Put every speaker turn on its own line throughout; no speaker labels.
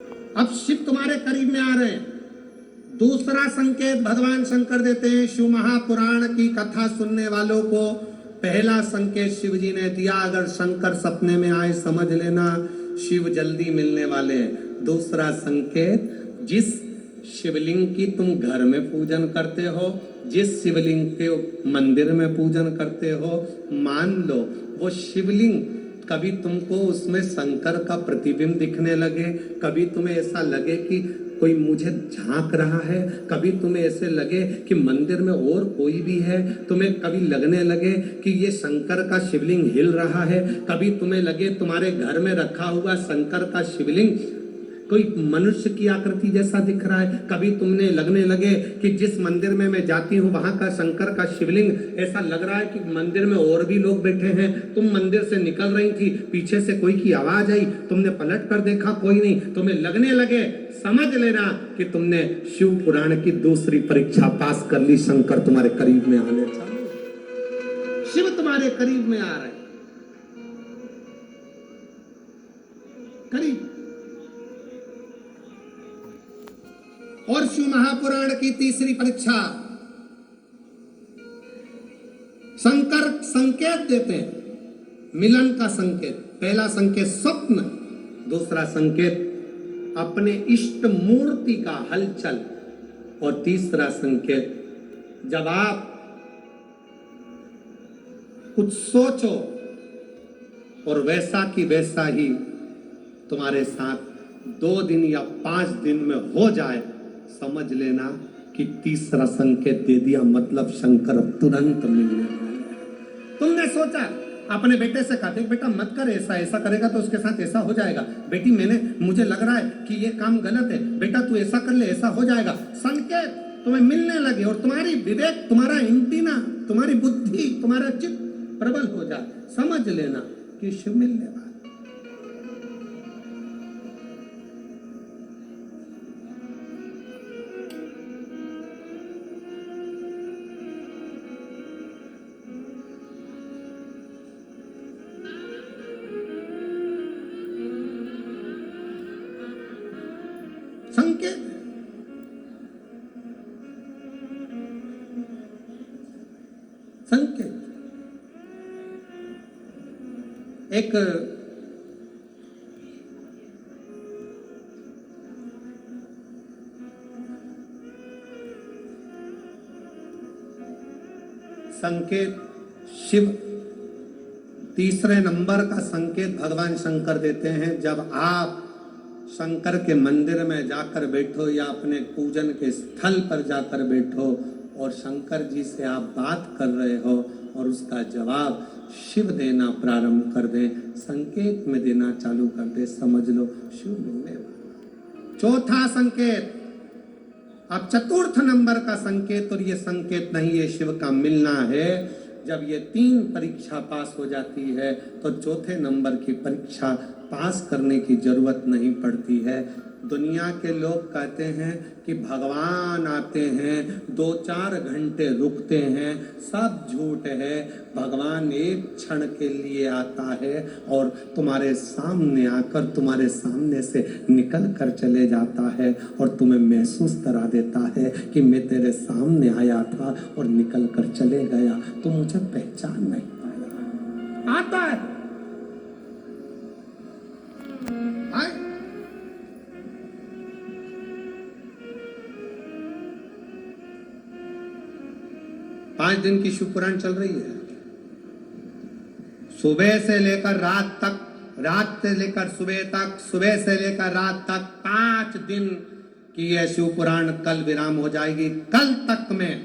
अब शिव तुम्हारे करीब में आ रहे हैं। दूसरा संकेत भगवान शंकर देते हैं शिव महापुराण की कथा सुनने वालों को। पहला संकेत शिव जी ने दिया, अगर शंकर सपने में आए समझ लेना शिव जल्दी मिलने वाले हैं। दूसरा संकेत, जिस शिवलिंग की तुम घर में पूजन करते हो, जिस शिवलिंग के मंदिर में पूजन करते हो, मान लो वो शिवलिंग कभी तुमको उसमें शंकर का प्रतिबिंब दिखने लगे, कभी तुम्हें ऐसा लगे कि कोई मुझे झांक रहा है, कभी तुम्हें ऐसे लगे कि मंदिर में और कोई भी है, तुम्हें कभी लगने लगे कि ये शंकर का शिवलिंग हिल रहा है, कभी तुम्हें लगे तुम्हारे घर में रखा हुआ शंकर का शिवलिंग कोई मनुष्य की आकृति जैसा दिख रहा है, कभी तुमने लगने लगे कि जिस मंदिर में मैं जाती हूँ वहां का शंकर का शिवलिंग ऐसा लग रहा है कि मंदिर में और भी लोग बैठे हैं, तुम मंदिर से निकल रही थी, पीछे से कोई की आवाज आई, तुमने पलट कर देखा कोई नहीं, तुम्हें लगने लगे, समझ लेना कि तुमने शिव पुराण की दूसरी परीक्षा पास कर ली। शंकर तुम्हारे करीब में आने चालू, शिव तुम्हारे करीब में आ रहे, करीब। और शिव महापुराण की तीसरी परीक्षा, शंकर संकेत देते हैं मिलन का संकेत। पहला संकेत स्वप्न, दूसरा संकेत अपने इष्ट मूर्ति का हलचल, और तीसरा संकेत जब आप कुछ सोचो और वैसा की वैसा ही तुम्हारे साथ 2 दिन या 5 दिन में हो जाए, समझ लेना कि तीसरा संकेत दे दिया, मतलब शंकर तुरंत मिलने वाले। तुमने सोचा, अपने बेटे से कहा, देख बेटा मत कर ऐसा, ऐसा करेगा तो उसके साथ ऐसा हो जाएगा। बेटी मुझे लग रहा है कि ये काम गलत है, बेटा तू ऐसा कर ले, ऐसा हो जाएगा। संकेत तुम्हें मिलने लगे और तुम्हारी विवेक, तुम्हारा इंटीना, तुम्हारी बुद्धि, तुम्हारा चित्त प्रबल हो जाए, समझ लेना कि शिव मिलने वाला। संकेत संकेत एक संकेत शिव तीसरे नंबर का संकेत भगवान शंकर देते हैं। जब आप शंकर के मंदिर में जाकर बैठो या अपने पूजन के स्थल पर जाकर बैठो और शंकर जी से आप बात कर रहे हो और उसका जवाब शिव देना प्रारंभ कर दे, संकेत में देना चालू कर दे, समझ लो शिव मिलने वाला। चौथा संकेत, अब चतुर्थ नंबर का संकेत, और ये संकेत नहीं, ये शिव का मिलना है। जब ये 3 परीक्षा पास हो जाती है तो चौथे नंबर की परीक्षा पास करने की जरूरत नहीं पड़ती है। दुनिया के लोग कहते हैं कि भगवान आते हैं 2-4 घंटे रुकते हैं, सब झूठ है। भगवान एक क्षण के लिए आता है और तुम्हारे सामने आकर तुम्हारे सामने से निकल कर चले जाता है और तुम्हें महसूस करा देता है कि मैं तेरे सामने आया था और निकल कर चले गया, तो मुझे पहचान नहीं पाया। आता है, आए। 5 दिन की शिव पुराण चल रही है, सुबह से लेकर रात तक, रात से लेकर सुबह तक, सुबह से लेकर रात तक 5 दिन की यह शिव पुराण कल विराम हो जाएगी। कल तक में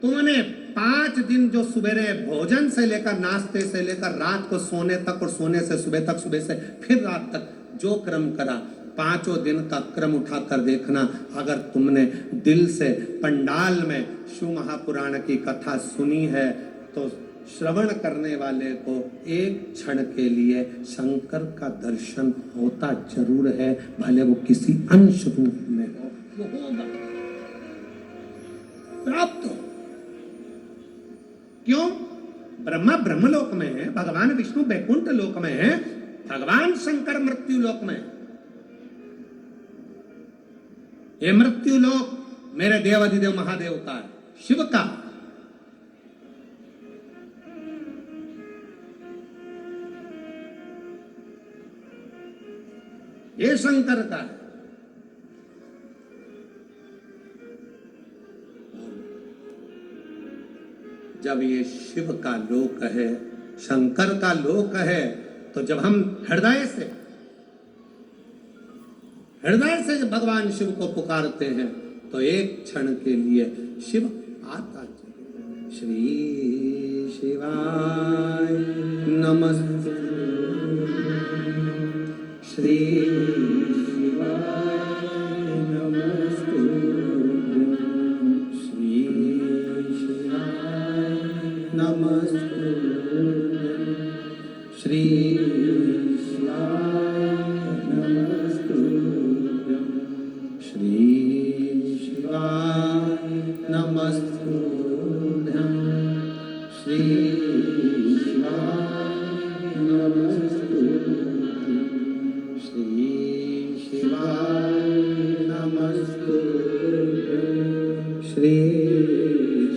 तुमने 5 दिन जो सुबह भोजन से लेकर, नाश्ते से लेकर रात को सोने तक, और सोने से सुबह तक, सुबह से फिर रात तक जो क्रम करा, 5 दिन का क्रम उठाकर देखना। अगर तुमने दिल से पंडाल में शिव महापुराण की कथा सुनी है तो श्रवण करने वाले को एक क्षण के लिए शंकर का दर्शन होता जरूर है, भले वो किसी अंश रूप में हो, वो होगा, प्राप्त हो। क्यों? ब्रह्मा ब्रह्मलोक में है, भगवान विष्णु वैकुंठ लोक में है, भगवान शंकर मृत्यु लोक में। ये मृत्यु लोक मेरे देवाधिदेव महादेव का है, शिव का। ये शंकर का है। जब ये शिव का लोक है, शंकर का लोक है, तो जब हम हृदय से जब भगवान शिव को पुकारते हैं तो एक क्षण के लिए शिव आता है। श्री शिवाय नमस्ते, श्री शिवाय नमस्ते, श्री शिवाय नमस्ते, श्री शिवाय नमस्ते, श्री शिवाय नमस्ते, श्री शिवाय नमस्ते, श्री शिवाय नमस्ते, श्री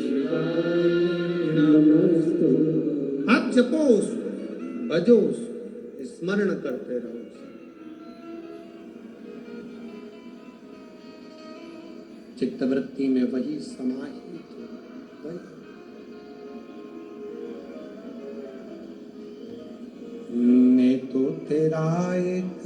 शिवाय नमस्ते। आप जपो, भजो, स्मरण करते रहो। चित्तवृत्ति में वही समाहित हो, वही। मैं तो तेरा एक